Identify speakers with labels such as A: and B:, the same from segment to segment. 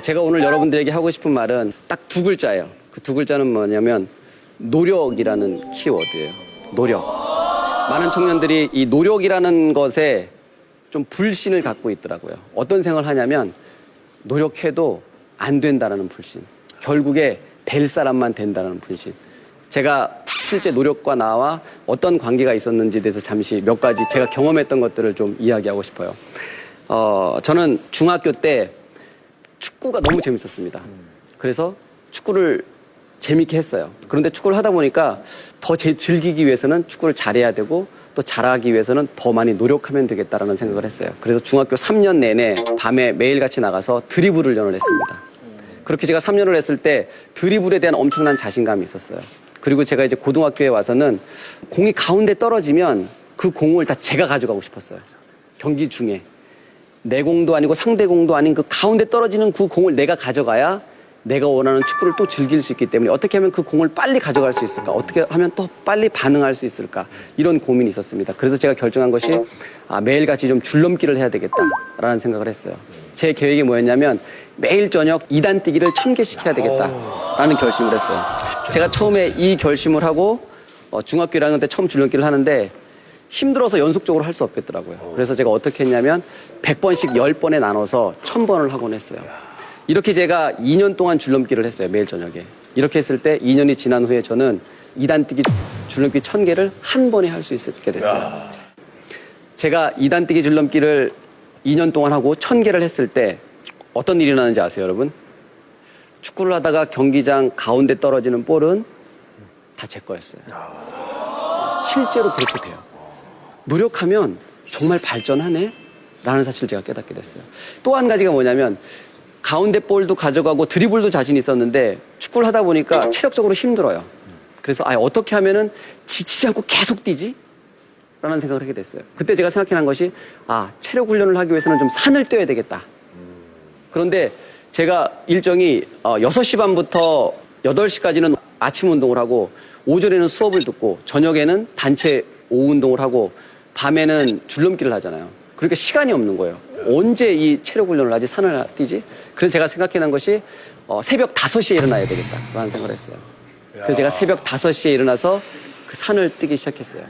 A: 제가 오늘 여러분들에게 하고 싶은 말은 딱 두 글자예요. 그 두 글자는 뭐냐면 노력이라는 키워드예요. 노력. 많은 청년들이 이 노력이라는 것에 좀 불신을 갖고 있더라고요. 어떤 생각을 하냐면 노력해도 안 된다라는 불신. 결국에 될 사람만 된다는 불신. 제가 실제 노력과 나와 어떤 관계가 있었는지에 대해서 잠시 몇 가지 제가 경험했던 것들을 좀 이야기하고 싶어요. 저는 중학교 때 축구가 너무 재밌었습니다. 그래서 축구를 재밌게 했어요. 그런데 축구를 하다 보니까 더 즐기기 위해서는 축구를 잘해야 되고 또 잘하기 위해서는 더 많이 노력하면 되겠다라는 생각을 했어요. 그래서 중학교 3년 내내 밤에 매일같이 나가서 드리블 훈련을 했습니다. 그렇게 제가 3년을 했을 때 드리블에 대한 엄청난 자신감이 있었어요. 그리고 제가 이제 고등학교에 와서는 공이 가운데 떨어지면 그 공을 다 제가 가져가고 싶었어요. 경기 중에. 내 공도 아니고 상대 공도 아닌 그 가운데 떨어지는 그 공을 내가 가져가야 내가 원하는 축구를 또 즐길 수 있기 때문에 어떻게 하면 그 공을 빨리 가져갈 수 있을까? 어떻게 하면 더 빨리 반응할 수 있을까? 이런 고민이 있었습니다. 그래서 제가 결정한 것이 매일같이 좀 줄넘기를 해야 되겠다라는 생각을 했어요. 제 계획이 뭐였냐면 매일 저녁 2단 뛰기를 1000개씩 해야 되겠다라는 결심을 했어요. 제가 처음에 이 결심을 하고 중학교 1학년 때 처음 줄넘기를 하는데 힘들어서 연속적으로 할 수 없겠더라고요. 그래서 제가 어떻게 했냐면 100번씩 10번에 나눠서 1000번을 하곤 했어요. 이렇게 제가 2년 동안 줄넘기를 했어요. 매일 저녁에. 이렇게 했을 때 2년이 지난 후에 저는 2단 뛰기 줄넘기 1000개를 한 번에 할 수 있게 됐어요. 제가 2단 뛰기 줄넘기를 2년 동안 하고 1000개를 했을 때 어떤 일이 나는지 아세요, 여러분? 축구를 하다가 경기장 가운데 떨어지는 볼은 다 제 거였어요. 실제로 그렇게 돼요. 노력하면 정말 발전하네? 라는 사실을 제가 깨닫게 됐어요. 또 한 가지가 뭐냐면 가운데 볼도 가져가고 드리블도 자신 있었는데 축구를 하다 보니까 체력적으로 힘들어요. 그래서 어떻게 하면은 지치지 않고 계속 뛰지? 라는 생각을 하게 됐어요. 그때 제가 생각해낸 것이 체력 훈련을 하기 위해서는 좀 산을 뛰어야 되겠다. 그런데 제가 일정이 6시 반부터 8시까지는 아침 운동을 하고 오전에는 수업을 듣고 저녁에는 단체 오후 운동을 하고 밤에는 줄넘기를 하잖아요. 그러니까 시간이 없는 거예요. 언제 이 체력 훈련을 하지? 산을 뛰지? 그래서 제가 생각해낸 것이 새벽 5시에 일어나야 되겠다라는 생각을 했어요. 그래서 제가 새벽 5시에 일어나서 그 산을 뛰기 시작했어요.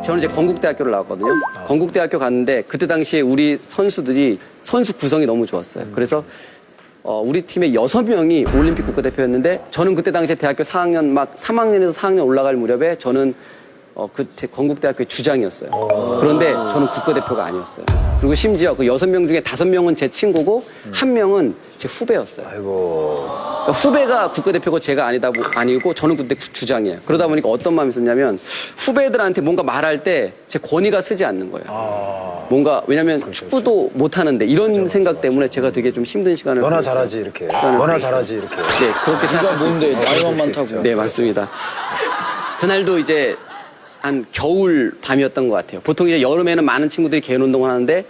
A: 저는 이제 건국대학교를 나왔거든요. 건국대학교 갔는데 그때 당시에 우리 선수들이 선수 구성이 너무 좋았어요. 그래서 우리 팀에 6명이 올림픽 국가대표였는데 저는 그때 당시에 대학교 4학년 막 3학년에서 4학년 올라갈 무렵에 저는 그때 건국대학교의 주장이었어요. 그런데 저는 국가대표가 아니었어요. 그리고 심지어 그 6명 중에 5명은 제 친구고 1명은 제 후배였어요. 그러니까 후배가 국가대표고 제가 아니고 저는 그때 주장이에요. 그러다 보니까 어떤 마음이 있었냐면 후배들한테 뭔가 말할 때 제 권위가 쓰지 않는 거예요. 뭔가 왜냐면 축구도 못하는데 이런 생각 때문에 제가 되게 좀 힘든 시간을
B: 너나
A: 보냈어요.
B: 잘하지 이렇게. 너나 잘하지 이렇게.
A: 네, 그렇게 생각했어요.
C: 나이만 많다고.
A: 네, 맞습니다. 그날도 이제 한 겨울 밤이었던 것 같아요. 보통 이제 여름에는 많은 친구들이 개인 운동을 하는데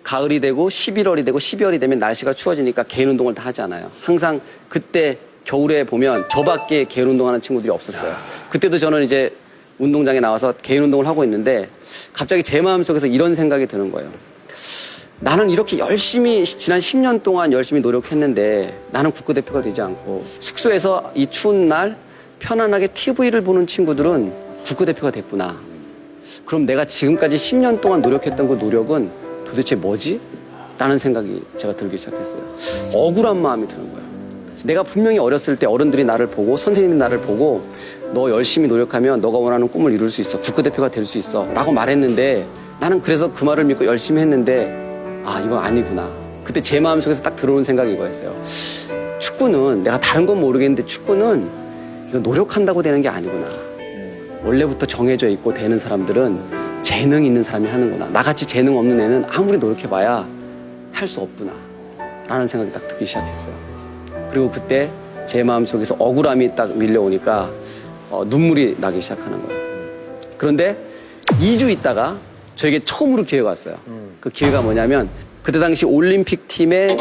A: 가을이 되고 11월이 되고 12월이 되면 날씨가 추워지니까 개인 운동을 다 하지 않아요. 항상 그때 겨울에 보면 저밖에 개인 운동하는 친구들이 없었어요. 그때도 저는 이제 운동장에 나와서 개인 운동을 하고 있는데 갑자기 제 마음속에서 이런 생각이 드는 거예요. 나는 이렇게 열심히 지난 10년 동안 열심히 노력했는데 나는 국가대표가 되지 않고 숙소에서 이 추운 날 편안하게 TV를 보는 친구들은 국가대표가 됐구나. 그럼 내가 지금까지 10년 동안 노력했던 그 노력은 도대체 뭐지? 라는 생각이 제가 들기 시작했어요. 억울한 마음이 드는 거예요. 내가 분명히 어렸을 때 어른들이 나를 보고 선생님이 나를 보고 너 열심히 노력하면 너가 원하는 꿈을 이룰 수 있어. 국가대표가 될 수 있어. 라고 말했는데 나는 그래서 그 말을 믿고 열심히 했는데 이거 아니구나. 그때 제 마음속에서 딱 들어오는 생각이 이거였어요. 축구는 내가 다른 건 모르겠는데 축구는 이거 노력한다고 되는 게 아니구나. 원래부터 정해져 있고 되는 사람들은 재능 있는 사람이 하는구나. 나같이 재능 없는 애는 아무리 노력해봐야 할 수 없구나. 라는 생각이 딱 들기 시작했어요. 그리고 그때 제 마음속에서 억울함이 딱 밀려오니까 눈물이 나기 시작하는 거예요. 그런데 2주 있다가 저에게 처음으로 기회가 왔어요. 그 기회가 뭐냐면 그때 당시 올림픽 팀의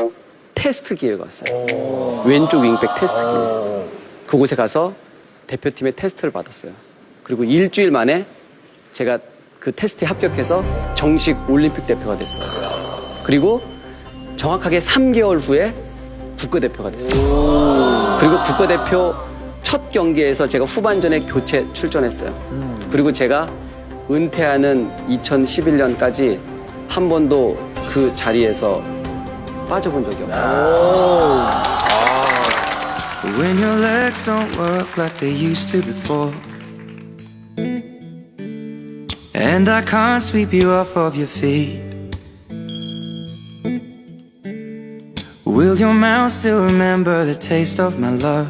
A: 테스트 기회가 왔어요. 왼쪽 윙백 테스트 기회. 그곳에 가서 대표팀의 테스트를 받았어요. 그리고 일주일 만에 제가 그 테스트에 합격해서 정식 올림픽 대표가 됐어요. 그리고 정확하게 3개월 후에 국가대표가 됐어요. 그리고 국가대표 첫 경기에서 제가 후반전에 교체 출전했어요. 그리고 제가 은퇴하는 2011년까지 한 번도 그 자리에서 빠져본 적이 없어요.
C: When your legs don't work like they used to before, and I can't sweep you off of your feet, will your mouth still remember the taste of my love?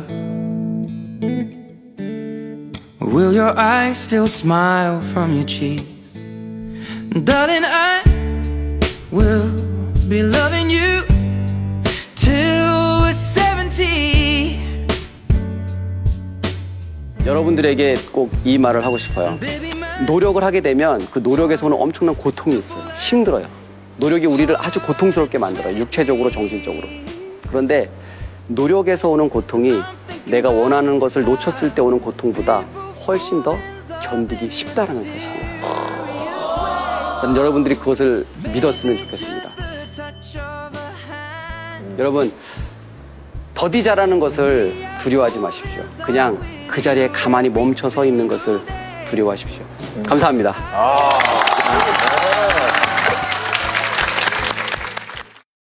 C: Will your eyes still smile from your cheeks? Darling, I will be loving you till we're 70.
A: 여러분들에게 꼭 이 말을 하고 싶어요. 노력을 하게 되면 그 노력에서 오는 엄청난 고통이 있어요. 힘들어요. 노력이 우리를 아주 고통스럽게 만들어요. 육체적으로, 정신적으로. 그런데 노력에서 오는 고통이 내가 원하는 것을 놓쳤을 때 오는 고통보다 훨씬 더 견디기 쉽다라는 사실이에요. 저는 여러분들이 그것을 믿었으면 좋겠습니다. 여러분, 더디 잘하는 것을 두려워하지 마십시오. 그냥 그 자리에 가만히 멈춰 서 있는 것을 두려워하십시오. 감사합니다.